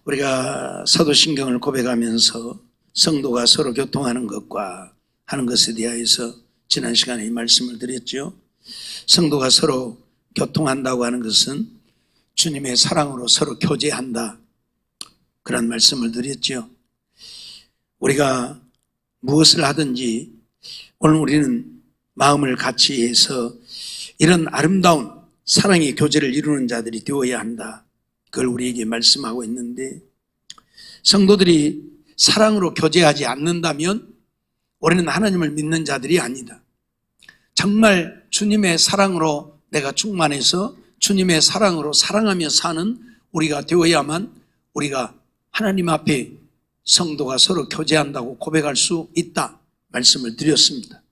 우리가 사도신경을 고백하면서 성도가 서로 교통하는 것과 하는 것에 대하여서 지난 시간에 이 말씀을 드렸죠. 성도가 서로 교통한다고 하는 것은 주님의 사랑으로 서로 교제한다, 그런 말씀을 드렸죠. 우리가 무엇을 하든지 오늘 우리는 마음을 같이 해서 이런 아름다운 사랑의 교제를 이루는 자들이 되어야 한다, 그걸 우리에게 말씀하고 있는데, 성도들이 사랑으로 교제하지 않는다면 우리는 하나님을 믿는 자들이 아니다. 정말 주님의 사랑으로 내가 충만해서 주님의 사랑으로 사랑하며 사는 우리가 되어야만 우리가 하나님 앞에 성도가 서로 교제한다고 고백할 수 있다 말씀을 드렸습니다.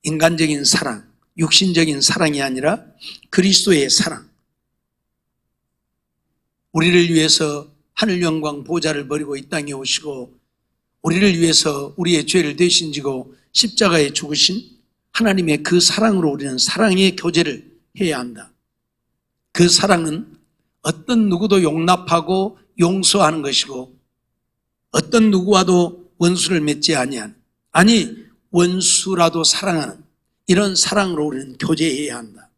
인간적인 사랑, 육신적인 사랑이 아니라 그리스도의 사랑, 우리를 위해서 하늘 영광 보좌를 버리고 이 땅에 오시고 우리를 위해서 우리의 죄를 대신 지고 십자가에 죽으신 하나님의 그 사랑으로 우리는 사랑의 교제를 해야 한다. 그 사랑은 어떤 누구도 용납하고 용서하는 것이고 어떤 누구와도 원수를 맺지 아니한, 아니 원수라도 사랑하는 이런 사랑으로 우리는 교제해야 한다,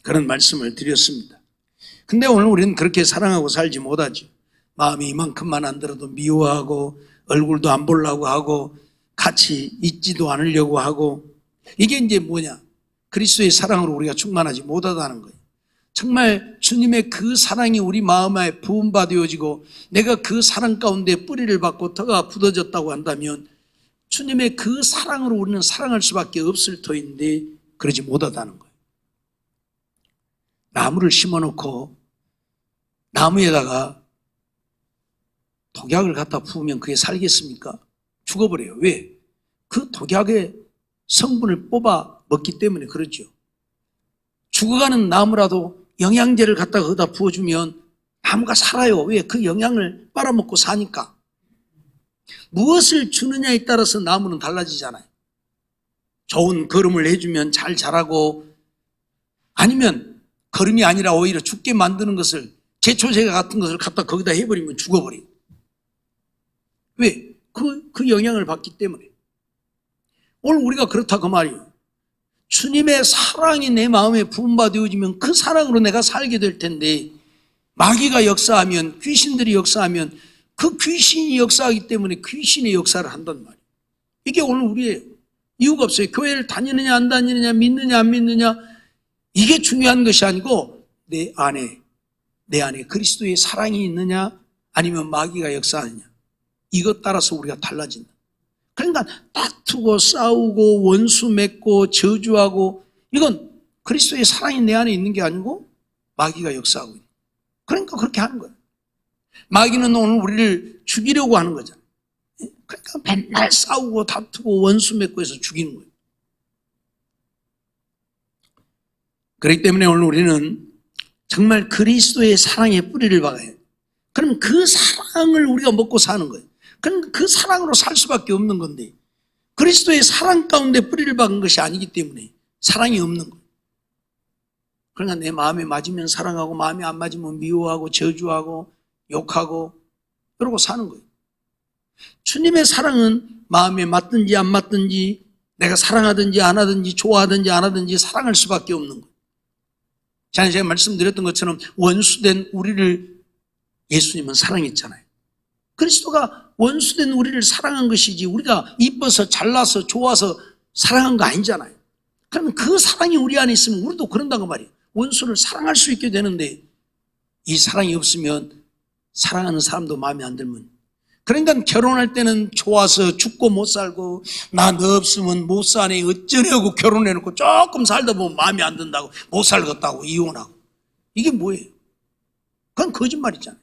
그런 말씀을 드렸습니다. 근데 오늘 우리는 그렇게 사랑하고 살지 못하죠. 마음이 이만큼만 안 들어도 미워하고 얼굴도 안 보려고 하고 같이 있지도 않으려고 하고, 이게 이제 뭐냐? 그리스도의 사랑으로 우리가 충만하지 못하다는 거예요. 정말 주님의 그 사랑이 우리 마음에 부음받아지고 내가 그 사랑 가운데 뿌리를 받고 터가 굳어졌다고 한다면 주님의 그 사랑으로 우리는 사랑할 수밖에 없을 터인데 그러지 못하다는 거예요. 나무를 심어놓고 나무에다가 독약을 갖다 부으면 그게 살겠습니까? 죽어버려요. 왜? 그 독약의 성분을 뽑아 먹기 때문에 그렇죠. 죽어가는 나무라도 영양제를 갖다가 거기다 부어주면 나무가 살아요. 왜? 그 영양을 빨아먹고 사니까. 무엇을 주느냐에 따라서 나무는 달라지잖아요. 좋은 거름을 해주면 잘 자라고, 아니면 거름이 아니라 오히려 죽게 만드는 것을, 제초제가 같은 것을 갖다 거기다 해버리면 죽어버려요. 왜? 그 영향을 받기 때문에. 오늘 우리가 그렇다 그 말이에요. 주님의 사랑이 내 마음에 부음받아지면 그 사랑으로 내가 살게 될 텐데, 마귀가 역사하면, 귀신들이 역사하면 그 귀신이 역사하기 때문에 귀신의 역사를 한단 말이에요. 이게 오늘 우리의 이유가 없어요. 교회를 다니느냐 안 다니느냐, 믿느냐 안 믿느냐, 이게 중요한 것이 아니고 내 안에 그리스도의 사랑이 있느냐 아니면 마귀가 역사하느냐, 이것 따라서 우리가 달라진다. 그러니까 다투고 싸우고 원수 맺고 저주하고, 이건 그리스도의 사랑이 내 안에 있는 게 아니고 마귀가 역사하고 있는 거예요. 그러니까 그렇게 하는 거예요. 마귀는 오늘 우리를 죽이려고 하는 거잖아요. 그러니까 맨날 싸우고 다투고 원수 맺고 해서 죽이는 거예요. 그렇기 때문에 오늘 우리는 정말 그리스도의 사랑의 뿌리를 박아야 해요. 그럼 그 사랑을 우리가 먹고 사는 거예요. 그럼 그 사랑으로 살 수밖에 없는 건데, 그리스도의 사랑 가운데 뿌리를 박은 것이 아니기 때문에 사랑이 없는 거예요. 그러니까 내 마음에 맞으면 사랑하고 마음에 안 맞으면 미워하고 저주하고 욕하고 이러고 사는 거예요. 주님의 사랑은 마음에 맞든지 안 맞든지, 내가 사랑하든지 안 하든지 좋아하든지 안 하든지 사랑할 수밖에 없는 거예요. 제가 말씀드렸던 것처럼 원수된 우리를 예수님은 사랑했잖아요. 그리스도가 원수된 우리를 사랑한 것이지 우리가 이뻐서 잘나서 좋아서 사랑한 거 아니잖아요. 그러면 그 사랑이 우리 안에 있으면 우리도 그런다고 말이에요. 원수를 사랑할 수 있게 되는데, 이 사랑이 없으면 사랑하는 사람도 마음에 안 들면, 그러니까 결혼할 때는 좋아서 죽고 못 살고, 나 너 없으면 못 사네 어쩌려고 결혼해놓고 조금 살다 보면 마음에 안 든다고 못 살겠다고 이혼하고, 이게 뭐예요? 그건 거짓말이잖아요.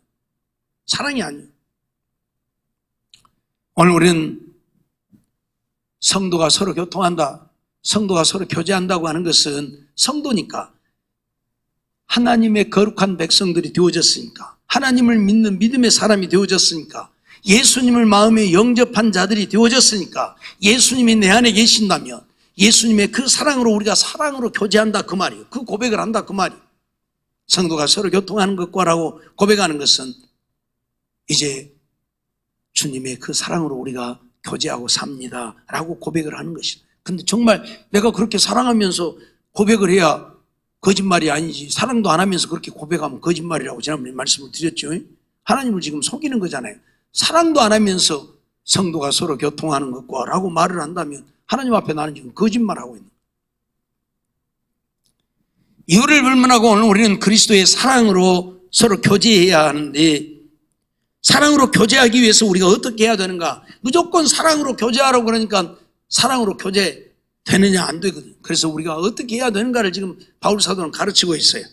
사랑이 아니에요. 오늘 우리는 성도가 서로 교통한다, 성도가 서로 교제한다고 하는 것은 성도니까, 하나님의 거룩한 백성들이 되어졌으니까, 하나님을 믿는 믿음의 사람이 되어졌으니까, 예수님을 마음에 영접한 자들이 되어졌으니까, 예수님이 내 안에 계신다면 예수님의 그 사랑으로 우리가 사랑으로 교제한다 그 말이에요. 그 고백을 한다 그 말이에요. 성도가 서로 교통하는 것과라고 고백하는 것은 이제 주님의 그 사랑으로 우리가 교제하고 삽니다 라고 고백을 하는 것이다. 근데 정말 내가 그렇게 사랑하면서 고백을 해야 거짓말이 아니지, 사랑도 안 하면서 그렇게 고백하면 거짓말이라고 지난번에 말씀을 드렸죠. 하나님을 지금 속이는 거잖아요. 사랑도 안 하면서 성도가 서로 교통하는 것과 라고 말을 한다면 하나님 앞에 나는 지금 거짓말하고 있는 거예요. 이유를 불문하고 오늘 우리는 그리스도의 사랑으로 서로 교제해야 하는데, 사랑으로 교제하기 위해서 우리가 어떻게 해야 되는가? 무조건 사랑으로 교제하라고 그러니까 사랑으로 교제되느냐? 안 되거든요. 그래서 우리가 어떻게 해야 되는가를 지금 바울 사도는 가르치고 있어요.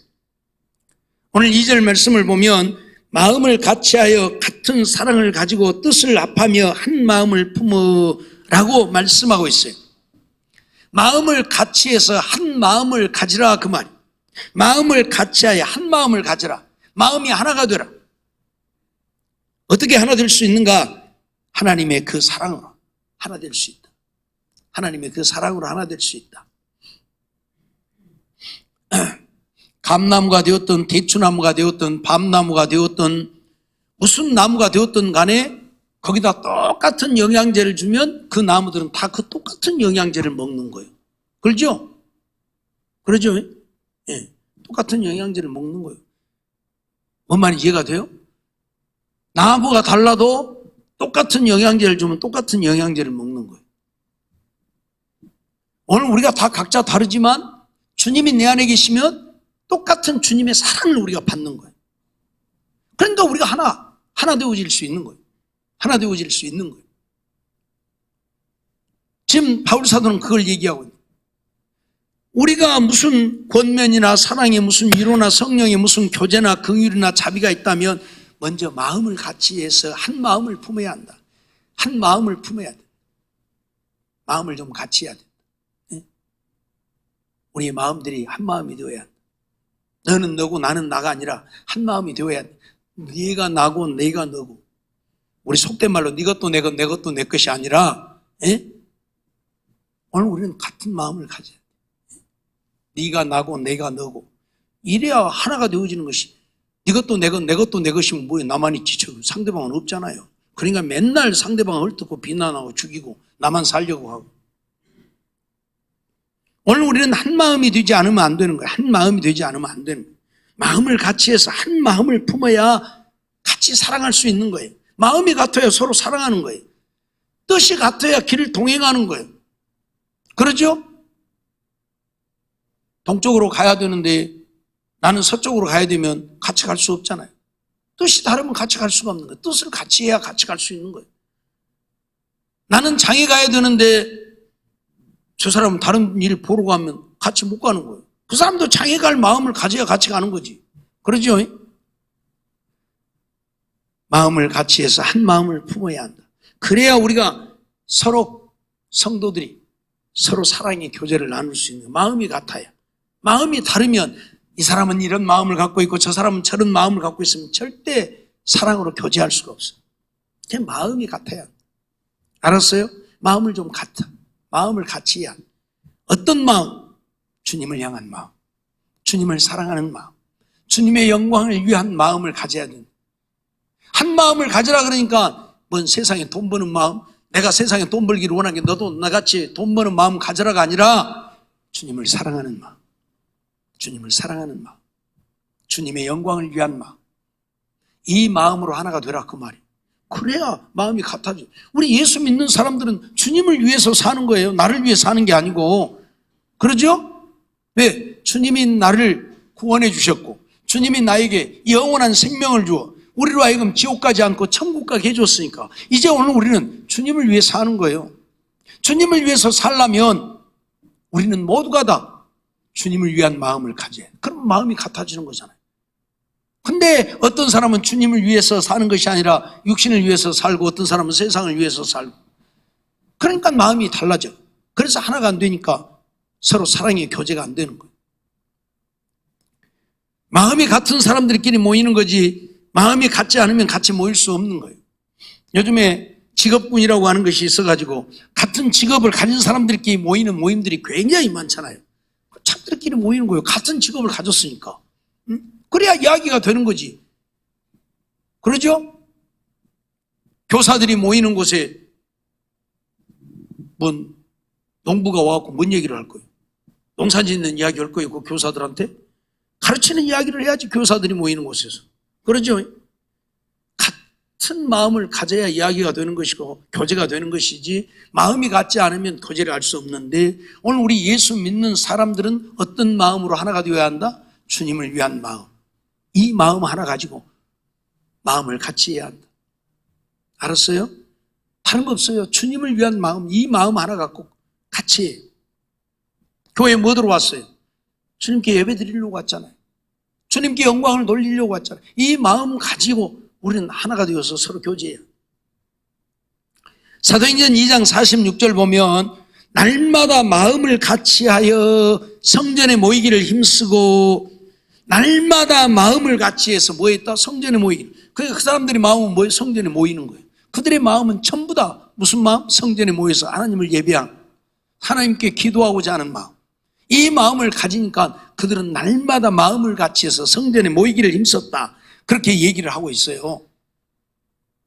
오늘 2절 말씀을 보면 마음을 같이하여 같은 사랑을 가지고 뜻을 합하며 한 마음을 품으라고 말씀하고 있어요. 마음을 같이해서 한 마음을 가지라, 그 말이에요. 마음을 같이하여 한 마음을 가지라. 마음이 하나가 되라. 어떻게 하나 될 수 있는가? 하나님의 그 사랑으로 하나 될 수 있다. 하나님의 그 사랑으로 하나 될 수 있다. 감나무가 되었든 대추나무가 되었든 밤나무가 되었든 무슨 나무가 되었든 간에 거기다 똑같은 영양제를 주면 그 나무들은 다 그 똑같은 영양제를 먹는 거예요. 그렇죠? 그러죠? 예, 똑같은 영양제를 먹는 거예요. 뭔 말인지 이해가 돼요? 나무가 달라도 똑같은 영양제를 주면 똑같은 영양제를 먹는 거예요. 오늘 우리가 다 각자 다르지만 주님이 내 안에 계시면 똑같은 주님의 사랑을 우리가 받는 거예요. 그러니까 우리가 하나 되어질 수 있는 거예요. 하나 되어질 수 있는 거예요. 지금 바울 사도는 그걸 얘기하고 있는 거예요. 우리가 무슨 권면이나 사랑에 무슨 위로나 성령에 무슨 교제나 긍휼이나 자비가 있다면 먼저 마음을 같이 해서 한 마음을 품어야 한다. 한 마음을 품어야 돼. 마음을 좀 같이 해야 돼. 우리의 마음들이 한 마음이 되어야 한다. 너는 너고 나는 나가 아니라 한 마음이 되어야 돼. 네가 나고 내가 너고. 우리 속된 말로 네 것도 내 것, 내 것도 내 것이 아니라 오늘 우리는 같은 마음을 가져야 돼. 네가 나고 내가 너고. 이래야 하나가 되어지는 것이. 네 것도 내 것, 내 것도 내 것이면 뭐예요? 나만이 지쳐. 상대방은 없잖아요. 그러니까 맨날 상대방을 헐뜯고 비난하고 죽이고 나만 살려고 하고. 오늘 우리는 한 마음이 되지 않으면 안 되는 거예요. 한 마음이 되지 않으면 안 되는 거예요. 마음을 같이 해서 한 마음을 품어야 같이 사랑할 수 있는 거예요. 마음이 같아야 서로 사랑하는 거예요. 뜻이 같아야 길을 동행하는 거예요. 그러죠? 동쪽으로 가야 되는데 나는 서쪽으로 가야 되면 같이 갈 수 없잖아요. 뜻이 다르면 같이 갈 수가 없는 거예요. 뜻을 같이 해야 같이 갈 수 있는 거예요. 나는 장에 가야 되는데 저 사람은 다른 일 보러 가면 같이 못 가는 거예요. 그 사람도 장에 갈 마음을 가져야 같이 가는 거지. 그러죠? 마음을 같이 해서 한 마음을 품어야 한다. 그래야 우리가 서로 성도들이 서로 사랑의 교제를 나눌 수 있는 마음이 같아야. 마음이 다르면 이 사람은 이런 마음을 갖고 있고 저 사람은 저런 마음을 갖고 있으면 절대 사랑으로 교제할 수가 없어요. 그냥 마음이 같아야. 알았어요? 마음을 좀 같아. 마음을 같이 해야. 어떤 마음? 주님을 향한 마음. 주님을 사랑하는 마음. 주님의 영광을 위한 마음을 가져야 된다. 한 마음을 가지라 그러니까 뭔 세상에 돈 버는 마음, 내가 세상에 돈 벌기를 원하는 게 너도 나같이 돈 버는 마음 가져라가 아니라 주님을 사랑하는 마음. 주님을 사랑하는 마음. 주님의 영광을 위한 마음. 이 마음으로 하나가 되라 그 말이에요. 그래야 마음이 같아져. 우리 예수 믿는 사람들은 주님을 위해서 사는 거예요. 나를 위해 사는 게 아니고. 그러죠? 왜? 주님이 나를 구원해 주셨고 주님이 나에게 영원한 생명을 주어 우리로 하여금 지옥 가지 않고 천국 가게 해줬으니까 이제 오늘 우리는 주님을 위해 사는 거예요. 주님을 위해서 살려면 우리는 모두가 다 주님을 위한 마음을 가져야 해요. 그럼 마음이 같아지는 거잖아요. 근데 어떤 사람은 주님을 위해서 사는 것이 아니라 육신을 위해서 살고 어떤 사람은 세상을 위해서 살고 그러니까 마음이 달라져. 그래서 하나가 안 되니까 서로 사랑의 교제가 안 되는 거예요. 마음이 같은 사람들끼리 모이는 거지 마음이 같지 않으면 같이 모일 수 없는 거예요. 요즘에 직업군이라고 하는 것이 있어가지고 같은 직업을 가진 사람들끼리 모이는 모임들이 굉장히 많잖아요. 자기들끼리 모이는 거예요. 같은 직업을 가졌으니까. 그래야 이야기가 되는 거지. 그러죠? 교사들이 모이는 곳에 뭔 농부가 와갖고 뭔 얘기를 할 거예요? 농사 짓는 이야기 할 거예요, 그 교사들한테? 가르치는 이야기를 해야지, 교사들이 모이는 곳에서. 그러죠? 같은 마음을 가져야 이야기가 되는 것이고 교제가 되는 것이지, 마음이 같지 않으면 교제를 할 수 없는데, 오늘 우리 예수 믿는 사람들은 어떤 마음으로 하나가 되어야 한다? 주님을 위한 마음. 이 마음 하나 가지고 마음을 같이 해야 한다. 알았어요? 다른 거 없어요. 주님을 위한 마음, 이 마음 하나 갖고 같이 해요. 교회에 뭐 들어왔어요? 주님께 예배 드리려고 왔잖아요. 주님께 영광을 돌리려고 왔잖아요. 이 마음 가지고 우리는 하나가 되어서 서로 교제해요. 사도행전 2장 46절 보면 날마다 마음을 같이하여 성전에 모이기를 힘쓰고, 날마다 마음을 같이해서 뭐 했다? 성전에 모이기. 그러니까 그 사람들의 마음은 뭐예요? 성전에 모이는 거예요. 그들의 마음은 전부 다 무슨 마음? 성전에 모여서 하나님을 예배하는, 하나님께 기도하고자 하는 마음. 이 마음을 가지니까 그들은 날마다 마음을 같이해서 성전에 모이기를 힘썼다. 그렇게 얘기를 하고 있어요.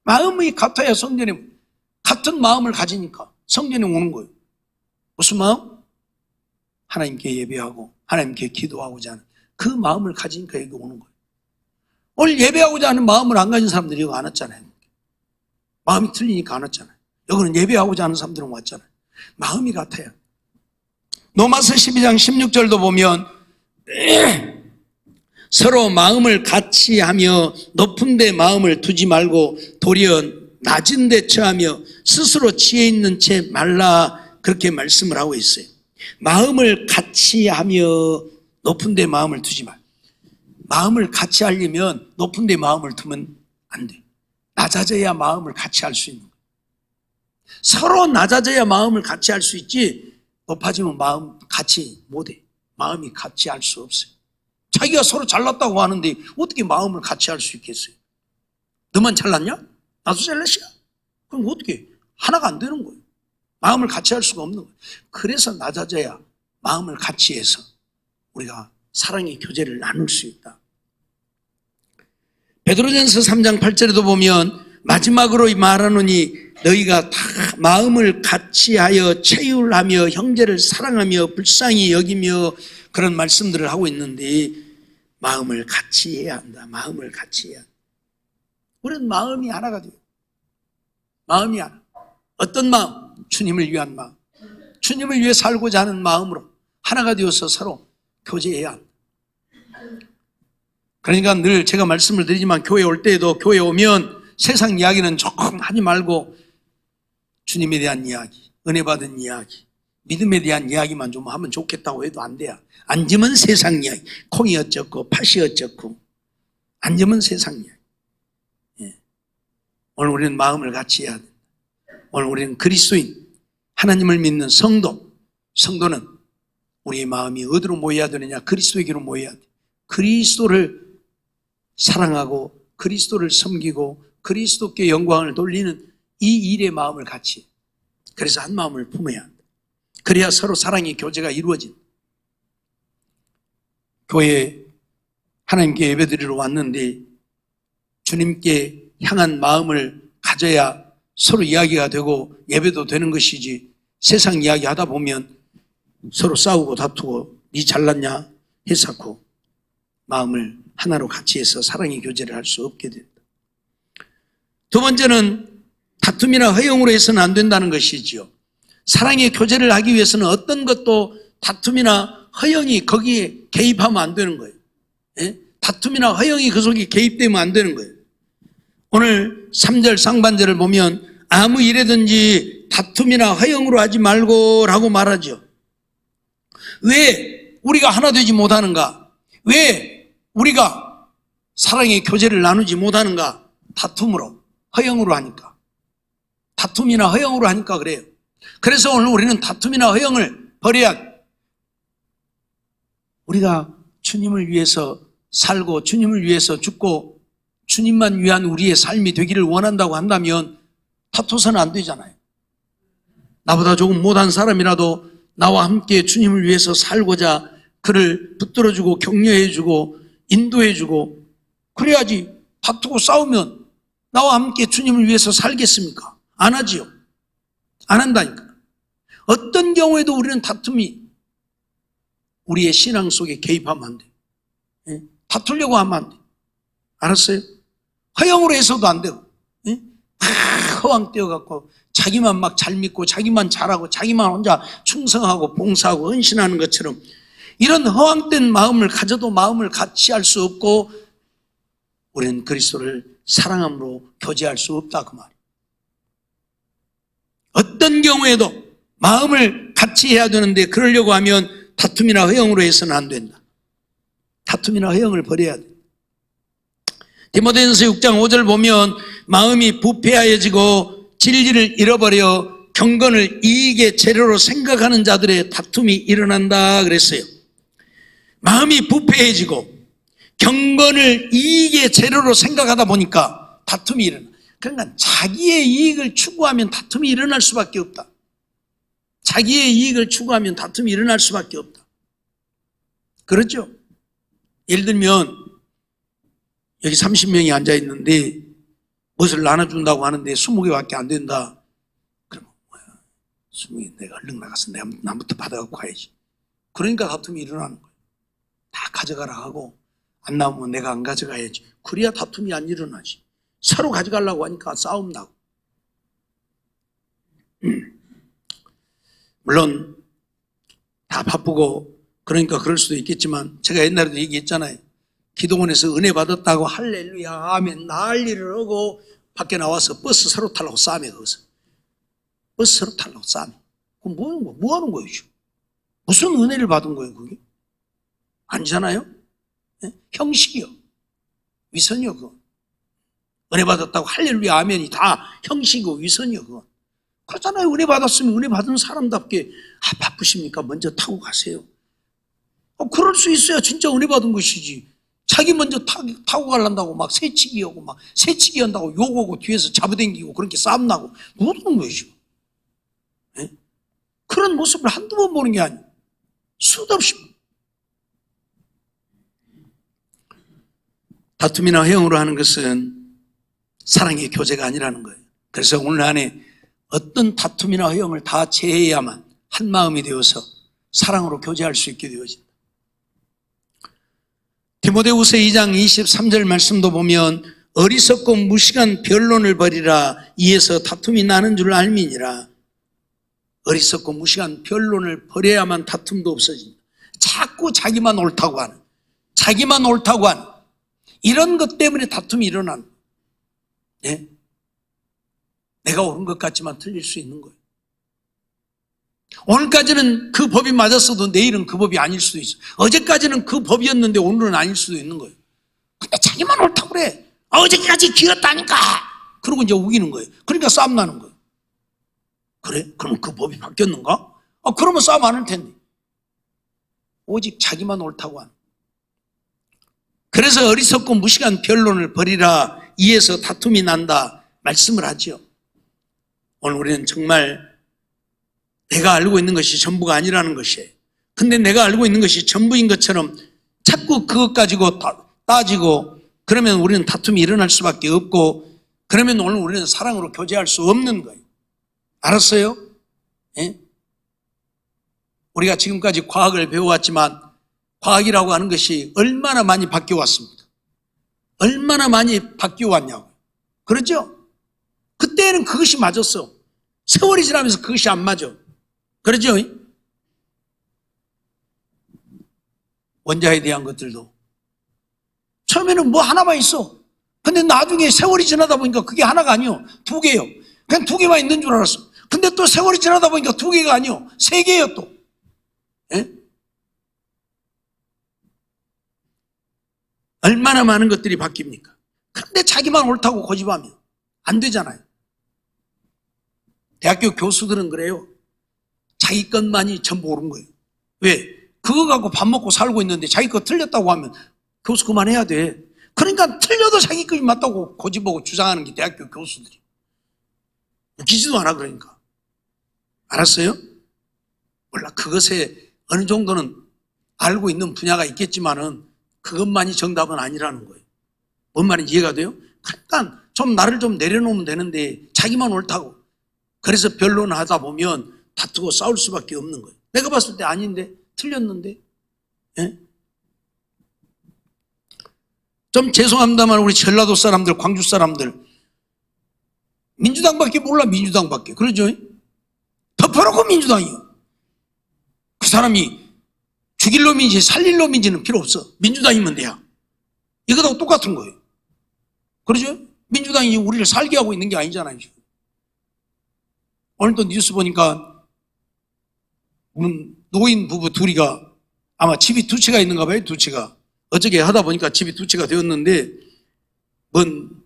마음이 같아야 성전에, 같은 마음을 가지니까 성전에 오는 거예요. 무슨 마음? 하나님께 예배하고 하나님께 기도하고자 하는 그 마음을 가지니까 여기 오는 거예요. 오늘 예배하고자 하는 마음을 안 가진 사람들이 여기 안 왔잖아요. 마음이 틀리니까 안 왔잖아요. 여기는 예배하고자 하는 사람들은 왔잖아요. 마음이 같아요. 로마서 12장 16절도 보면 서로 마음을 같이 하며 높은 데 마음을 두지 말고 도리어 낮은 데 처하며 스스로 지혜 있는 채 말라, 그렇게 말씀을 하고 있어요. 마음을 같이 하며 높은 데 마음을 두지 말. 마음을 같이 하려면 높은 데 마음을 두면 안 돼. 낮아져야 마음을 같이 할 수 있는 거예요. 서로 낮아져야 마음을 같이 할 수 있지, 높아지면 마음 같이 못해. 마음이 같이 할 수 없어요. 자기가 서로 잘났다고 하는데 어떻게 마음을 같이 할 수 있겠어요? 너만 잘났냐? 나도 잘났어. 그럼 어떻게? 하나가 안 되는 거예요. 마음을 같이 할 수가 없는 거예요. 그래서 낮아져야 마음을 같이 해서 우리가 사랑의 교제를 나눌 수 있다. 베드로전서 3장 8절에도 보면 마지막으로 말하노니 너희가 다 마음을 같이하여 체휼하며 형제를 사랑하며 불쌍히 여기며, 그런 말씀들을 하고 있는데 마음을 같이 해야 한다. 마음을 같이 해야 한다. 우리는 마음이 하나가 돼요. 마음이 하나. 어떤 마음? 주님을 위한 마음. 주님을 위해 살고자 하는 마음으로 하나가 되어서 서로 교제해야 한다. 그러니까 늘 제가 말씀을 드리지만, 교회 올 때에도 교회 오면 세상 이야기는 조금 하지 말고 주님에 대한 이야기, 은혜 받은 이야기, 믿음에 대한 이야기만 좀 하면 좋겠다고 해도 안 돼요. 앉으면 세상 이야기, 콩이 어쩌고 팥이 어쩌고, 앉으면 세상 이야기. 예. 오늘 우리는 마음을 같이 해야 된다. 오늘 우리는 그리스도인, 하나님을 믿는 성도, 성도는 우리의 마음이 어디로 모여야 되느냐? 그리스도에게로 모여야 돼. 그리스도를 사랑하고 그리스도를 섬기고 그리스도께 영광을 돌리는 이 일의 마음을 같이 해. 그래서 한 마음을 품어야 한다. 그래야 서로 사랑의 교제가 이루어진다. 교회에 하나님께 예배드리러 왔는데 주님께 향한 마음을 가져야 서로 이야기가 되고 예배도 되는 것이지, 세상 이야기 하다 보면 서로 싸우고 다투고 니 잘났냐 해서고 마음을 하나로 같이 해서 사랑의 교제를 할 수 없게 된다. 두 번째는 다툼이나 허용으로 해서는 안 된다는 것이지요. 사랑의 교제를 하기 위해서는 어떤 것도 다툼이나 허용이 거기에 개입하면 안 되는 거예요. 예? 다툼이나 허용이 그 속에 개입되면 안 되는 거예요. 오늘 3절 상반절을 보면 아무 일에든지 다툼이나 허용으로 하지 말고 라고 말하죠. 왜 우리가 하나 되지 못하는가? 왜 우리가 사랑의 교제를 나누지 못하는가? 다툼으로, 허용으로 하니까. 다툼이나 허용으로 하니까 그래요. 그래서 오늘 우리는 다툼이나 허용을 버려야 돼. 우리가 주님을 위해서 살고 주님을 위해서 죽고 주님만 위한 우리의 삶이 되기를 원한다고 한다면 다투서는 안 되잖아요. 나보다 조금 못한 사람이라도 나와 함께 주님을 위해서 살고자 그를 붙들어주고 격려해주고 인도해주고 그래야지. 다투고 싸우면 나와 함께 주님을 위해서 살겠습니까? 안 하지요. 안 한다니까. 어떤 경우에도 우리는 다툼이 우리의 신앙 속에 개입하면 안 돼요. 예? 다투려고 하면 안 돼요. 알았어요? 허영으로 해서도 안 돼요. 예? 허황되어갖고 자기만 막 잘 믿고 자기만 잘하고 자기만 혼자 충성하고 봉사하고 헌신하는 것처럼 이런 허황된 마음을 가져도 마음을 같이 할 수 없고 우리는 그리스도를 사랑함으로 교제할 수 없다 그 말이에요. 어떤 경우에도 마음을 같이 해야 되는데 그러려고 하면 다툼이나 허영으로 해서는 안 된다. 다툼이나 허영을 버려야 돼. 디모데전서 6장 5절 보면 마음이 부패하여지고 진리를 잃어버려 경건을 이익의 재료로 생각하는 자들의 다툼이 일어난다 그랬어요. 마음이 부패해지고 경건을 이익의 재료로 생각하다 보니까 다툼이 일어나. 그러니까 자기의 이익을 추구하면 다툼이 일어날 수밖에 없다. 자기의 이익을 추구하면 다툼이 일어날 수밖에 없다. 그렇죠? 예를 들면 여기 30명이 앉아 있는데 무엇을 나눠준다고 하는데 20개밖에 안 된다. 그러면 뭐야? 20개 내가 얼른 나가서 내가 남부터 받아갖고 가야지. 그러니까 다툼이 일어나는 거예요. 다 가져가라 하고 안 나오면 내가 안 가져가야지. 그래야 다툼이 안 일어나지. 서로 가져가려고 하니까 싸움 나고. 물론 다 바쁘고 그러니까 그럴 수도 있겠지만 제가 옛날에도 얘기했잖아요. 기도원에서 은혜 받았다고 할렐루야 아멘 난리를 하고 밖에 나와서 버스 서로 타려고 싸움에 거기서 버스 서로 타려고 싸움에. 그럼 뭐 하는 거예요 지금? 무슨 은혜를 받은 거예요 그게? 아니잖아요? 네? 형식이요. 위선이요 그거. 은혜 받았다고 할렐루야 아멘이 다 형식이고 위선이요 그거. 그렇잖아요. 은혜 받았으면 은혜 받은 사람답게 바쁘십니까? 먼저 타고 가세요. 그럴 수 있어야 진짜 은혜 받은 것이지. 자기 먼저 타고 가려고 막 새치기 하고 막 새치기 한다고 욕하고 뒤에서 잡아당기고 그렇게 싸움 나고 뭐 하는 거예요 지금? 네? 그런 모습을 한두 번 보는 게 아니에요. 수도 없이. 다툼이나 허영으로 하는 것은 사랑의 교제가 아니라는 거예요. 그래서 오늘 안에 어떤 다툼이나 허영을 다 제해야만 한 마음이 되어서 사랑으로 교제할 수 있게 되어진다. 디모데후서 2장 23절 말씀도 보면 어리석고 무식한 변론을 벌이라 이에서 다툼이 나는 줄 알미니라. 어리석고 무식한 변론을 벌여야만 다툼도 없어진다. 자꾸 자기만 옳다고 하는 이런 것 때문에 다툼이 일어나는 거예요. 네? 내가 옳은 것 같지만 틀릴 수 있는 거예요. 오늘까지는 그 법이 맞았어도 내일은 그 법이 아닐 수도 있어. 어제까지는 그 법이었는데 오늘은 아닐 수도 있는 거예요. 근데 자기만 옳다고 그래. 어제까지 기었다니까. 그러고 이제 우기는 거예요. 그러니까 싸움 나는 거예요. 그래? 그럼 그 법이 바뀌었는가? 그러면 싸움 안 할 텐데. 오직 자기만 옳다고 하는. 그래서 어리석고 무식한 변론을 벌이라 이에서 다툼이 난다 말씀을 하죠. 오늘 우리는 정말 내가 알고 있는 것이 전부가 아니라는 것이에요. 근데 내가 알고 있는 것이 전부인 것처럼 자꾸 그것 가지고 따지고 그러면 우리는 다툼이 일어날 수밖에 없고 그러면 오늘 우리는 사랑으로 교제할 수 없는 거예요. 알았어요? 예? 우리가 지금까지 과학을 배워왔지만 과학이라고 하는 것이 얼마나 많이 바뀌어왔습니까? 얼마나 많이 바뀌어왔냐고. 그렇죠? 그때는 그것이 맞았어. 세월이 지나면서 그것이 안 맞아. 그렇죠? 원자에 대한 것들도 처음에는 뭐 하나만 있어. 근데 나중에 세월이 지나다 보니까 그게 하나가 아니요. 2개요. 그냥 2개만 있는 줄 알았어. 근데 또 세월이 지나다 보니까 2개가 아니요. 3개예요 또. 예? 얼마나 많은 것들이 바뀝니까? 그런데 자기만 옳다고 고집하면 안 되잖아요. 대학교 교수들은 그래요. 자기 것만이 전부 옳은 거예요. 왜? 그거 갖고 밥 먹고 살고 있는데 자기 거 틀렸다고 하면 교수 그만해야 돼. 그러니까 틀려도 자기 것이 맞다고 고집하고 주장하는 게 대학교 교수들이. 웃기지도 않아 그러니까. 알았어요? 몰라 그것에 어느 정도는 알고 있는 분야가 있겠지만은 그것만이 정답은 아니라는 거예요. 뭔 말인지 이해가 돼요? 그러니까 좀 나를 좀 내려놓으면 되는데 자기만 옳다고. 그래서 변론하다 보면 다투고 싸울 수밖에 없는 거예요. 내가 봤을 때 아닌데, 틀렸는데. 예? 좀 죄송합니다만 우리 전라도 사람들, 광주 사람들 민주당밖에 몰라. 민주당밖에. 그러죠? 덮어놓고 민주당이요. 그 사람이 죽일 놈인지 살릴 놈인지는 필요 없어. 민주당이면 돼야. 이거하고 똑같은 거예요. 그러죠? 민주당이 우리를 살게 하고 있는 게 아니잖아요. 지금. 오늘도 뉴스 보니까 노인 부부 둘이가 아마 집이 두 채가 있는가 봐요. 두 채가. 어저께 하다 보니까 집이 두 채가 되었는데 뭔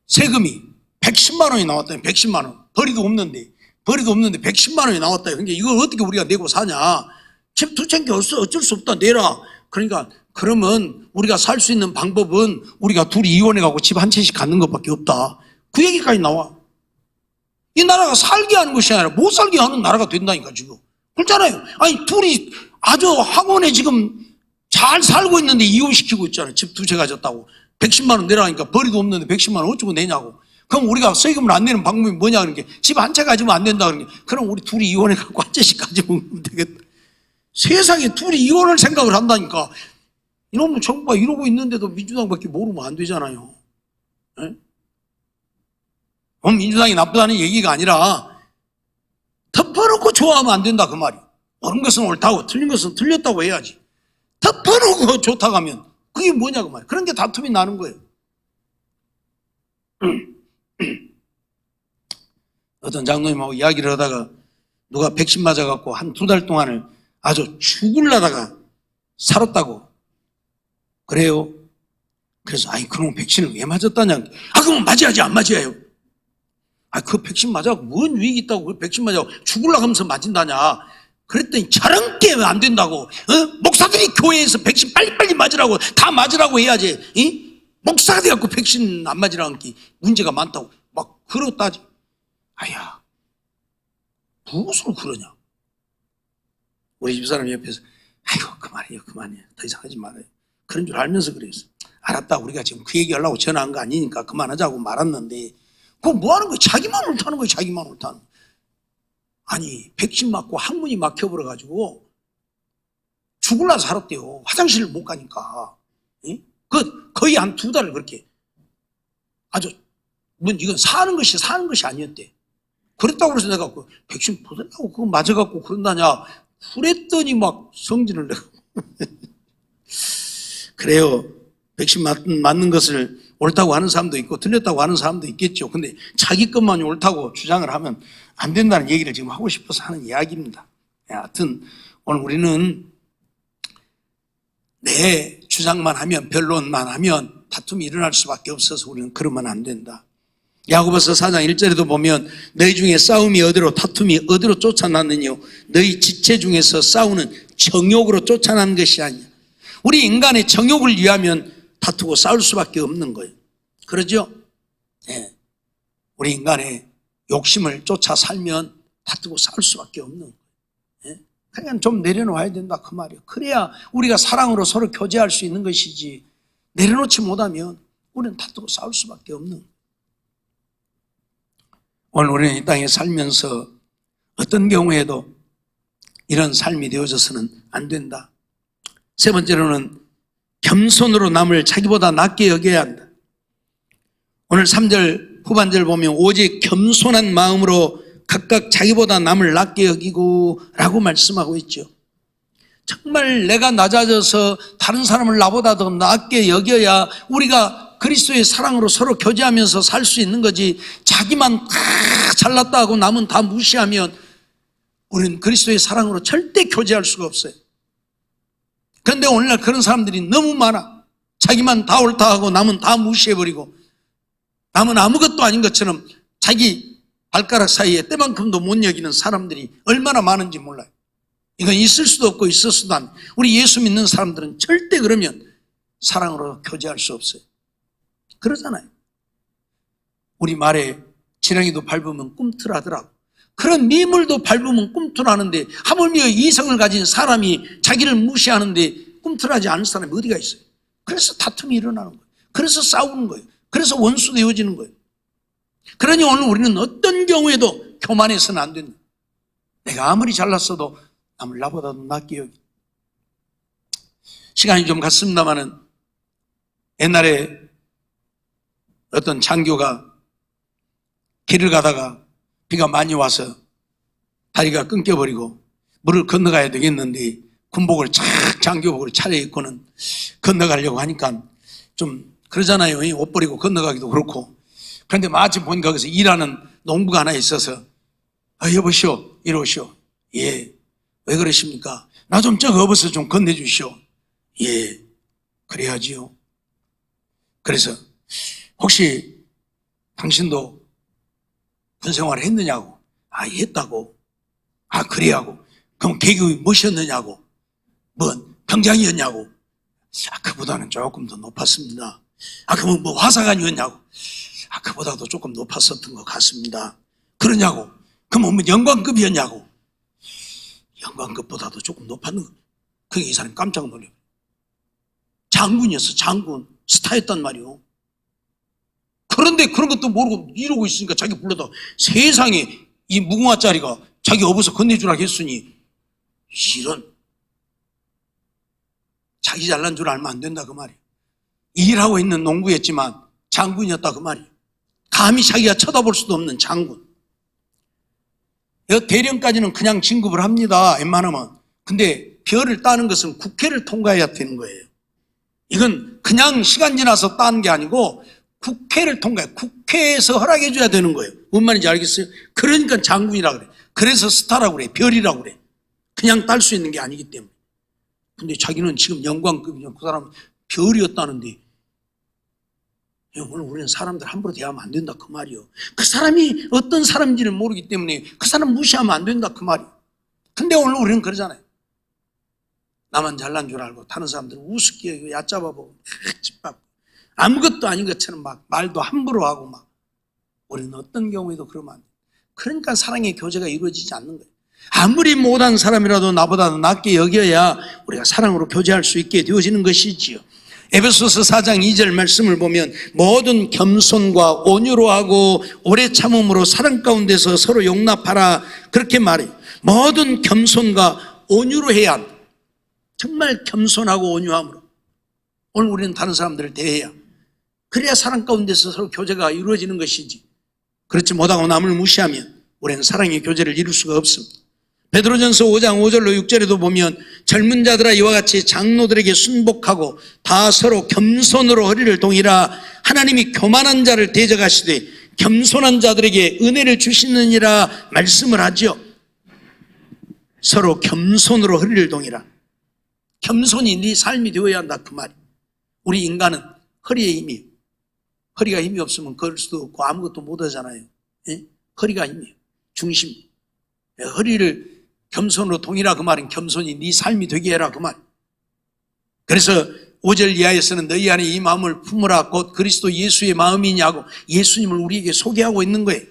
세금이 110만 원이 나왔다니. 110만 원. 벌이도 없는데 110만 원이 나왔다. 그러니까 이걸 어떻게 우리가 내고 사냐. 집 두 채인 게 어쩔 수 없다. 내라. 그러니까 그러면 우리가 살 수 있는 방법은 우리가 둘이 이혼해가고 집 한 채씩 갖는 것밖에 없다. 그 얘기까지 나와. 이 나라가 살게 하는 것이 아니라 못 살게 하는 나라가 된다니까 지금. 그렇잖아요. 아니 둘이 아주 학원에 지금 잘 살고 있는데 이혼시키고 있잖아요. 집 두 채 가졌다고 110만 원 내라니까 벌이도 없는데 110만 원 어쩌고 내냐고. 그럼 우리가 세금을 안 내는 방법이 뭐냐 그러니까 집 한 채 가지면 안 된다 그러니까 그럼 우리 둘이 이혼해갖고 한 채씩 가지면 되겠다. 세상에 둘이 이혼을 생각을 한다니까. 이놈의 정부가 이러고 있는데도 민주당밖에 모르면 안 되잖아요. 네? 민주당이 나쁘다는 얘기가 아니라 덮어놓고 좋아하면 안 된다 그 말이에요. 옳은 것은 옳다고 틀린 것은 틀렸다고 해야지. 덮어놓고 좋다고 하면 그게 뭐냐 그 말이에요. 그런 게 다툼이 나는 거예요. 어떤 장로님하고 이야기를 하다가 누가 백신 맞아갖고 한 두 달 동안을 아주 죽을라다가 살았다고. 그래요. 그래서 그럼 백신을 왜 맞았다냐. 그럼 맞아야지 안 맞아요. 그 백신 맞아갖고 뭔 유익이 있다고 그 백신 맞아갖고 죽을라 하면서 맞은다냐. 그랬더니 저런 게 왜 안 된다고. 목사들이 교회에서 백신 빨리빨리 맞으라고 다 맞으라고 해야지. 목사가 돼갖고 백신 안 맞으라는 게 문제가 많다고 막 그러다지. 아야 무엇으로 그러냐. 우리 집사람 옆에서 그만해요. 더 이상 하지 말아요. 그런 줄 알면서 그랬어. 알았다. 우리가 지금 그 얘기하려고 전화한 거 아니니까 그만하자고 말았는데 그거 뭐 하는 거야. 자기만 옳다는 거야. 자기만 옳다는 거야. 아니 백신 맞고 항문이 막혀버려가지고 죽을라 살았대요. 화장실을 못 가니까. 거의 한 두 달을 그렇게 아주 이건 사는 것이 아니었대. 그랬다고 그래서 내가 백신 보달라고 그거 맞아갖고 그런다냐 그랬더니 막 성질을 내고 그래요. 백신 맞는 것을 옳다고 하는 사람도 있고 틀렸다고 하는 사람도 있겠죠. 근데 자기 것만이 옳다고 주장을 하면 안 된다는 얘기를 지금 하고 싶어서 하는 이야기입니다. 하여튼 오늘 우리는 내 주장만 하면 변론만 하면 다툼이 일어날 수밖에 없어서 우리는 그러면 안 된다. 야고보서 4장 1절에도 보면 너희 중에 싸움이 어디로 다툼이 어디로 쫓아났느냐 너희 지체 중에서 싸우는 정욕으로 쫓아난 것이 아니냐. 우리 인간의 정욕을 위하면 다투고 싸울 수밖에 없는 거예요. 그러죠? 네. 우리 인간의 욕심을 쫓아 살면 다투고 싸울 수밖에 없는 거예요. 네. 그냥 좀 내려놓아야 된다 그 말이에요. 그래야 우리가 사랑으로 서로 교제할 수 있는 것이지 내려놓지 못하면 우리는 다투고 싸울 수밖에 없는 거예요. 오늘 우리는 이 땅에 살면서 어떤 경우에도 이런 삶이 되어져서는 안 된다. 세 번째로는 겸손으로 남을 자기보다 낮게 여겨야 한다. 오늘 3절 후반절 보면 오직 겸손한 마음으로 각각 자기보다 남을 낮게 여기고 라고 말씀하고 있죠. 정말 내가 낮아져서 다른 사람을 나보다 더 낮게 여겨야 우리가 그리스도의 사랑으로 서로 교제하면서 살 수 있는 거지. 자기만 다 잘났다 하고 남은 다 무시하면 우리는 그리스도의 사랑으로 절대 교제할 수가 없어요. 그런데 오늘날 그런 사람들이 너무 많아. 자기만 다 옳다 하고 남은 다 무시해버리고 남은 아무것도 아닌 것처럼 자기 발가락 사이에 때만큼도 못 여기는 사람들이 얼마나 많은지 몰라요. 이건 있을 수도 없고 있을 수도 않고 우리 예수 믿는 사람들은 절대 그러면 사랑으로 교제할 수 없어요. 그러잖아요. 우리 말에 지렁이도 밟으면 꿈틀하더라고. 그런 미물도 밟으면 꿈틀하는데 하물며 이성을 가진 사람이 자기를 무시하는데 꿈틀하지 않은 사람이 어디가 있어요. 그래서 다툼이 일어나는 거예요. 그래서 싸우는 거예요. 그래서 원수 되어지는 거예요. 그러니 오늘 우리는 어떤 경우에도 교만해서는 안 된다. 내가 아무리 잘났어도 남을 나보다도 낫게 여기. 시간이 좀 갔습니다마는 옛날에 어떤 장교가 길을 가다가 비가 많이 와서 다리가 끊겨버리고 물을 건너가야 되겠는데 군복을 장교복을 차려입고는 건너가려고 하니까 좀 그러잖아요. 옷 버리고 건너가기도 그렇고. 그런데 마침 보니까 거기서 일하는 농부가 하나 있어서 여보시오 이러시오. 예, 왜 그러십니까? 나 좀 저거 업어서 좀 건네주시오. 예, 그래야지요. 그래서 혹시 당신도 군생활을 했느냐고. 했다고. 그래야고. 그럼 계급이 무엇이었느냐고. 뭔 병장이었냐고. 그보다는 조금 더 높았습니다. 그러면 뭐 화사관이었냐고. 그보다도 조금 높았었던 것 같습니다. 그러냐고. 그럼 뭐 영관급이었냐고. 영관급보다도 조금 높았는 거. 그게 이 사람이 깜짝 놀래요. 장군이었어. 장군. 스타였단 말이요. 그런데 그런 것도 모르고 이러고 있으니까 자기 불러다 세상에 이 무궁화짜리가 자기 업어서 건네주라 했으니 이런 자기 잘난 줄 알면 안 된다 그 말이에요. 일하고 있는 농부였지만 장군이었다 그 말이에요. 감히 자기가 쳐다볼 수도 없는 장군. 대령까지는 그냥 진급을 합니다. 웬만하면. 근데 별을 따는 것은 국회를 통과해야 되는 거예요. 이건 그냥 시간 지나서 딴 게 아니고 국회를 통과해. 국회에서 허락해 줘야 되는 거예요. 뭔 말인지 알겠어요? 그러니까 장군이라고 그래. 그래서 스타라고 그래. 별이라고 그래. 그냥 딸 수 있는 게 아니기 때문에. 근데 자기는 지금 영광급이냐. 그 사람은 별이었다는데 오늘 우리는 사람들 함부로 대하면 안 된다 그 말이요. 그 사람이 어떤 사람인지는 모르기 때문에 그 사람 무시하면 안 된다 그 말이요. 근데 오늘 우리는 그러잖아요. 나만 잘난 줄 알고 다른 사람들은 우습게 얕잡아보고 짓밟고 아무것도 아닌 것처럼 막 말도 함부로 하고 막. 우리는 어떤 경우에도 그러면 안 돼. 그러니까 사랑의 교제가 이루어지지 않는 거예요. 아무리 못한 사람이라도 나보다 낫게 여겨야 우리가 사랑으로 교제할 수 있게 되어지는 것이지요. 에베소서 4장 2절 말씀을 보면 모든 겸손과 온유로 하고 오래 참음으로 사랑 가운데서 서로 용납하라 그렇게 말해요. 모든 겸손과 온유로 해야 한다. 정말 겸손하고 온유함으로 오늘 우리는 다른 사람들을 대해야 그래야 사랑 가운데서 서로 교제가 이루어지는 것이지. 그렇지 못하고 남을 무시하면 우리는 사랑의 교제를 이룰 수가 없습니다. 베드로전서 5장 5절로 6절에도 보면 젊은 자들아 이와 같이 장로들에게 순복하고 다 서로 겸손으로 허리를 동이라. 하나님이 교만한 자를 대적하시되 겸손한 자들에게 은혜를 주시느니라 말씀을 하죠. 서로 겸손으로 허리를 동이라. 겸손이 네 삶이 되어야 한다 그 말이에요. 우리 인간은 허리에 힘이, 허리가 힘이 없으면 걸을 수도 없고 아무것도 못하잖아요. 예? 허리가 힘이에요. 중심. 허리를 겸손으로 동이라 그 말은 겸손이 네 삶이 되게 해라 그 말. 그래서 5절 이하에서는 너희 안에 이 마음을 품으라 곧 그리스도 예수의 마음이냐고 예수님을 우리에게 소개하고 있는 거예요.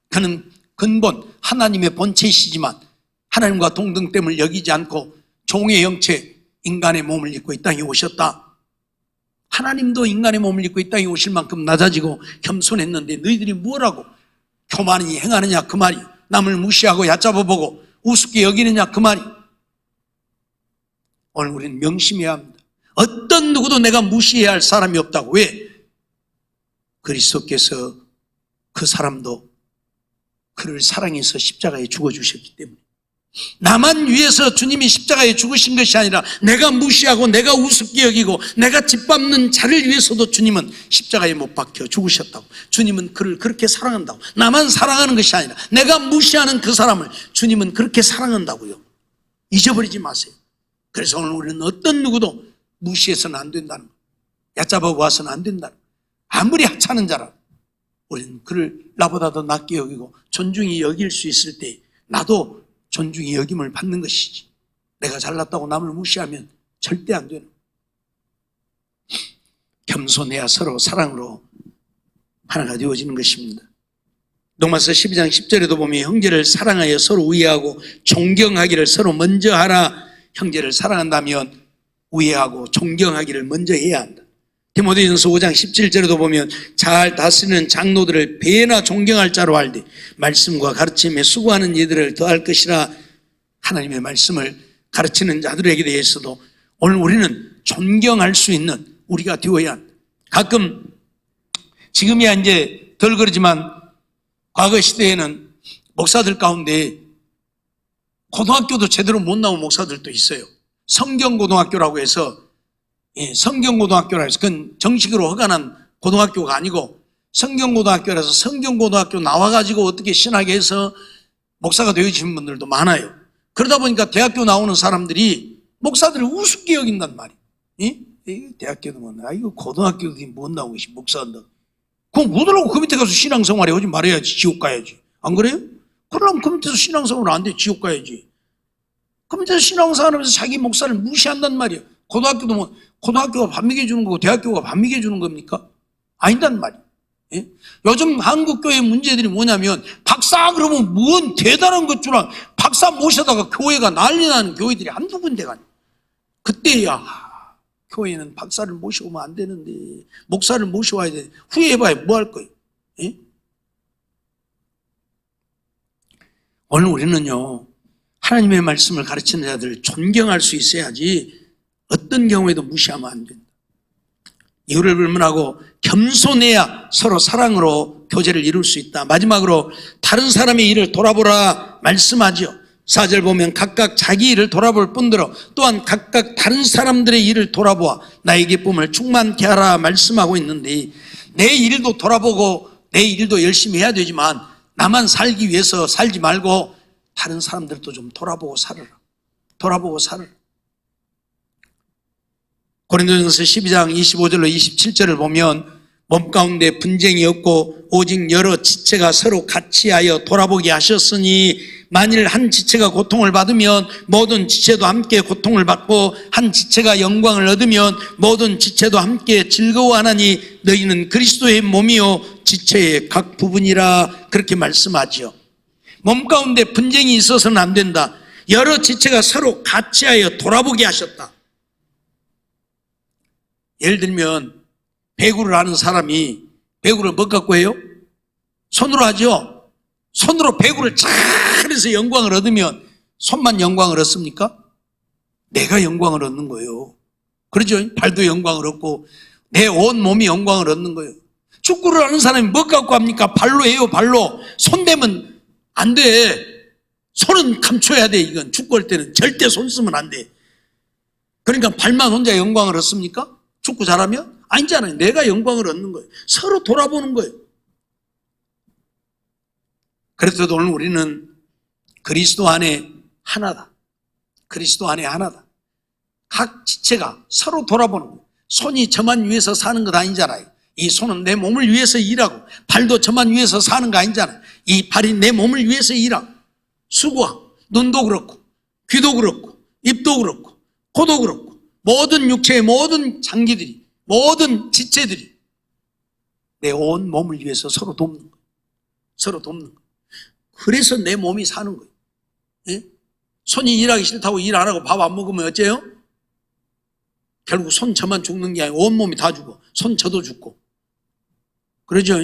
그는 근본 하나님의 본체이시지만 하나님과 동등됨을 여기지 않고 종의 형체 인간의 몸을 입고 이 땅에 오셨다. 하나님도 인간의 몸을 입고 이 땅에 오실 만큼 낮아지고 겸손했는데 너희들이 뭐라고 교만히 행하느냐 그 말이. 남을 무시하고 얕잡아보고 우습게 여기느냐 그 말이. 오늘 우리는 명심해야 합니다. 어떤 누구도 내가 무시해야 할 사람이 없다고. 왜? 그리스도께서 그 사람도 그를 사랑해서 십자가에 죽어주셨기 때문에. 나만 위해서 주님이 십자가에 죽으신 것이 아니라 내가 무시하고 내가 우습게 여기고 내가 짓밟는 자를 위해서도 주님은 십자가에 못 박혀 죽으셨다고. 주님은 그를 그렇게 사랑한다고. 나만 사랑하는 것이 아니라 내가 무시하는 그 사람을 주님은 그렇게 사랑한다고요. 잊어버리지 마세요. 그래서 오늘 우리는 어떤 누구도 무시해서는 안 된다는 거, 얕잡아 보아서는 안 된다는 거. 아무리 하찮은 자라 우리는 그를 나보다 더 낫게 여기고 존중히 여길 수 있을 때 나도 존중이 여김을 받는 것이지. 내가 잘났다고 남을 무시하면 절대 안 되는. 겸손해야 서로 사랑으로 하나가 되어지는 것입니다. 로마서 12장 10절에도 보면 형제를 사랑하여 서로 우애하고 존경하기를 서로 먼저 하라. 형제를 사랑한다면 우애하고 존경하기를 먼저 해야 한다. 디모데전서 5장 17절에도 보면 잘 다스리는 장로들을 배나 존경할 자로 알되 말씀과 가르침에 수고하는 이들을 더할 것이라. 하나님의 말씀을 가르치는 자들에게 대해서도 오늘 우리는 존경할 수 있는 우리가 되어야 한다. 가끔 지금이야 이제 덜 그러지만 과거 시대에는 목사들 가운데 고등학교도 제대로 못 나온 목사들도 있어요. 성경고등학교라고 해서, 성경고등학교라고 해서 그건 정식으로 허가난 고등학교가 아니고 성경고등학교라서 성경고등학교 나와가지고 어떻게 신학에 해서 목사가 되어지신 분들도 많아요. 그러다 보니까 대학교 나오는 사람들이 목사들을 우습게 여긴단 말이에요. 대학교도 못 나와. 이거 고등학교도 못 나오고 계신 목사한다. 그럼 못 하려고 그 밑에 가서 신앙생활 하지 말아야지. 지옥 가야지. 안 그래요? 그러려면 그 밑에서 신앙생활 안 돼. 지옥 가야지. 그 밑에서 신앙생활 하면서 자기 목사를 무시한단 말이에요. 고등학교도 뭐, 고등학교가 밥 먹여주는 거고 대학교가 밥 먹여주는 겁니까? 아니단 말이에요. 예? 요즘 한국교회 문제들이 뭐냐면 박사 그러면 뭔 대단한 것 주라 박사 모셔다가 교회가 난리 나는 교회들이 한두 군데가 아니에요. 그때야 교회는 박사를 모셔오면 안 되는데 목사를 모셔와야 돼. 후회해봐야 뭐 할 거예요? 예? 오늘 우리는요 하나님의 말씀을 가르치는 자들을 존경할 수 있어야지 어떤 경우에도 무시하면 안 된다. 이유를 불문하고 겸손해야 서로 사랑으로 교제를 이룰 수 있다. 마지막으로 다른 사람의 일을 돌아보라 말씀하지요. 4절 보면 각각 자기 일을 돌아볼 뿐더러 또한 각각 다른 사람들의 일을 돌아보아 나의 기쁨을 충만케 하라 말씀하고 있는데, 내 일도 돌아보고 내 일도 열심히 해야 되지만 나만 살기 위해서 살지 말고 다른 사람들도 좀 돌아보고 살아라. 돌아보고 살아라. 고린도전서 12장 25절로 27절을 보면 몸 가운데 분쟁이 없고 오직 여러 지체가 서로 같이하여 돌아보게 하셨으니 만일 한 지체가 고통을 받으면 모든 지체도 함께 고통을 받고 한 지체가 영광을 얻으면 모든 지체도 함께 즐거워하나니 너희는 그리스도의 몸이요 지체의 각 부분이라. 그렇게 말씀하지요. 몸 가운데 분쟁이 있어서는 안 된다. 여러 지체가 서로 같이하여 돌아보게 하셨다. 예를 들면 배구를 하는 사람이 배구를 뭐 갖고 해요? 손으로 하죠. 손으로 배구를 잘해서 영광을 얻으면 손만 영광을 얻습니까? 내가 영광을 얻는 거예요. 그렇죠? 발도 영광을 얻고 내 온 몸이 영광을 얻는 거예요. 축구를 하는 사람이 뭐 갖고 합니까? 발로 해요. 발로. 손 대면 안 돼. 손은 감춰야 돼. 이건 축구할 때는 절대 손 쓰면 안 돼. 그러니까 발만 혼자 영광을 얻습니까? 축구 잘하면? 아니잖아요. 내가 영광을 얻는 거예요. 서로 돌아보는 거예요. 그래서 오늘 우리는 그리스도 안에 하나다. 그리스도 안에 하나다. 각 지체가 서로 돌아보는 거예요. 손이 저만 위해서 사는 것 아니잖아요. 이 손은 내 몸을 위해서 일하고 발도 저만 위해서 사는 거 아니잖아요. 이 발이 내 몸을 위해서 일하고 수고하고 눈도 그렇고 귀도 그렇고 입도 그렇고 코도 그렇고 모든 육체의 모든 장기들이 모든 지체들이 내 온 몸을 위해서 서로 돕는 거예요. 서로 돕는 거예요. 그래서 내 몸이 사는 거예요. 예? 손이 일하기 싫다고 일 안 하고 밥 안 먹으면 어째요? 결국 손 저만 죽는 게 아니고 온몸이 다 죽어. 손 저도 죽고. 그러죠?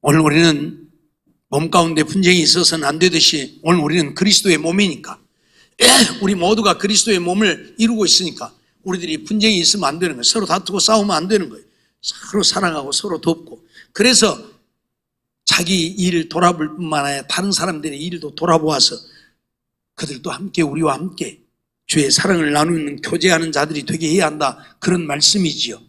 오늘 우리는 몸 가운데 분쟁이 있어서는 안 되듯이 오늘 우리는 그리스도의 몸이니까 우리 모두가 그리스도의 몸을 이루고 있으니까 우리들이 분쟁이 있으면 안 되는 거예요. 서로 다투고 싸우면 안 되는 거예요. 서로 사랑하고 서로 돕고. 그래서 자기 일을 돌아볼 뿐만 아니라 다른 사람들의 일도 돌아보아서 그들도 함께 우리와 함께 주의 사랑을 나누는 교제하는 자들이 되게 해야 한다. 그런 말씀이지요.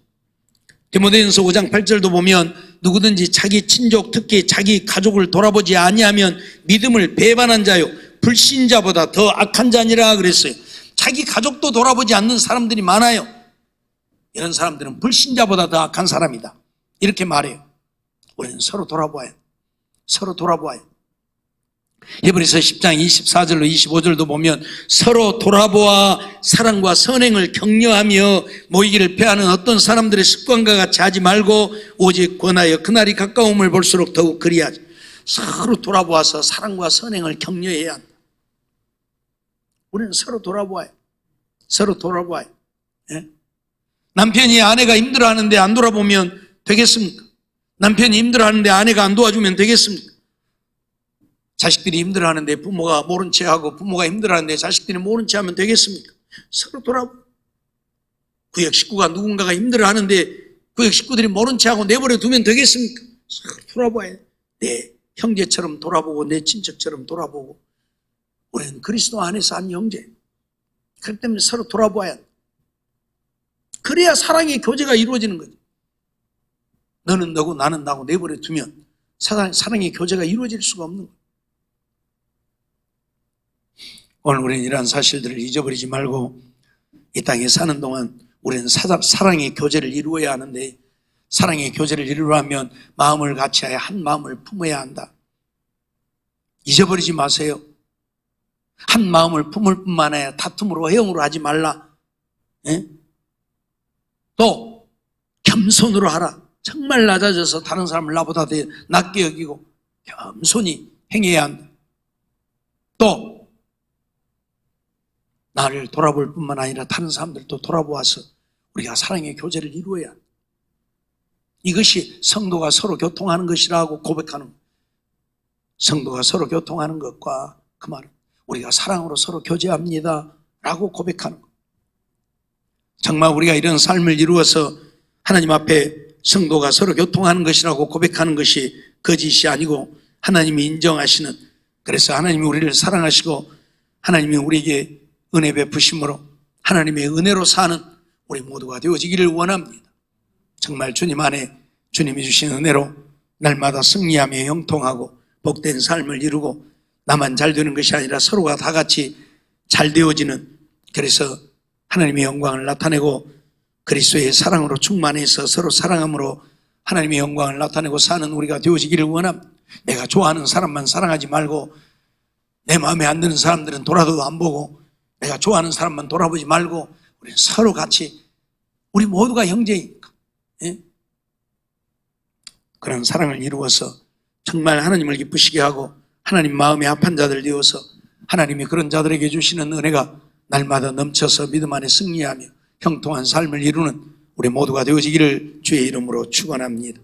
디모데전서 5장 8절도 보면 누구든지 자기 친족 특히 자기 가족을 돌아보지 아니하면 믿음을 배반한 자요 불신자보다 더 악한 자니라 그랬어요. 자기 가족도 돌아보지 않는 사람들이 많아요. 이런 사람들은 불신자보다 더 악한 사람이다. 이렇게 말해요. 우리는 서로 돌아보아요. 서로 돌아보아요. 히브리서 10장 24절로 25절도 보면 서로 돌아보아 사랑과 선행을 격려하며 모이기를 패하는 어떤 사람들의 습관과 같이 하지 말고 오직 권하여 그날이 가까움을 볼수록 더욱 그리하자. 서로 돌아보아서 사랑과 선행을 격려해야 한다. 우리는 서로 돌아보아요. 서로 돌아보아요. 예? 남편이 아내가 힘들어하는데 안 돌아보면 되겠습니까? 남편이 힘들어하는데 아내가 안 도와주면 되겠습니까? 자식들이 힘들어하는데 부모가 모른 체하고 부모가 힘들어하는데 자식들이 모른 체하면 되겠습니까? 서로 돌아보고, 구역 식구가 누군가가 힘들어하는데 구역 식구들이 모른 체하고 내버려 두면 되겠습니까? 서로 돌아봐야 돼. 내 형제처럼 돌아보고 내 친척처럼 돌아보고, 우리는 그리스도 안에서 한 형제. 그렇기 때문에 서로 돌아봐야 돼. 그래야 사랑의 교제가 이루어지는 거죠. 너는 너고 나는 나고 내버려 두면 사랑의 교제가 이루어질 수가 없는 거예요. 오늘 우리는 이러한 사실들을 잊어버리지 말고 이 땅에 사는 동안 우리는 사랑의 교제를 이루어야 하는데, 사랑의 교제를 이루려면 마음을 같이하여 한 마음을 품어야 한다. 잊어버리지 마세요. 한 마음을 품을 뿐만 아니라 다툼으로 허용으로 하지 말라. 예? 또 겸손으로 하라. 정말 낮아져서 다른 사람을 나보다 더 낮게 여기고 겸손히 행해야 한다. 또 나를 돌아볼 뿐만 아니라 다른 사람들도 돌아보아서 우리가 사랑의 교제를 이루어야 한다. 이것이 성도가 서로 교통하는 것이라고 고백하는 것. 성도가 서로 교통하는 것과 그 말은 우리가 사랑으로 서로 교제합니다 라고 고백하는 것. 정말 우리가 이런 삶을 이루어서 하나님 앞에 성도가 서로 교통하는 것이라고 고백하는 것이 거짓이 아니고 하나님이 인정하시는, 그래서 하나님이 우리를 사랑하시고 하나님이 우리에게 은혜 베푸심으로 하나님의 은혜로 사는 우리 모두가 되어지기를 원합니다. 정말 주님 안에 주님이 주신 은혜로 날마다 승리하며 형통하고 복된 삶을 이루고 나만 잘 되는 것이 아니라 서로가 다 같이 잘 되어지는, 그래서 하나님의 영광을 나타내고 그리스도의 사랑으로 충만해서 서로 사랑함으로 하나님의 영광을 나타내고 사는 우리가 되어지기를 원합니다. 내가 좋아하는 사람만 사랑하지 말고 내 마음에 안 드는 사람들은 돌아도 안 보고 내가 좋아하는 사람만 돌아보지 말고 우리는 서로 같이, 우리 모두가 형제이니까, 예? 그런 사랑을 이루어서 정말 하나님을 기쁘시게 하고 하나님 마음에 합한 자들 되어서 하나님이 그런 자들에게 주시는 은혜가 날마다 넘쳐서 믿음 안에 승리하며 형통한 삶을 이루는 우리 모두가 되어지기를 주의 이름으로 축원합니다.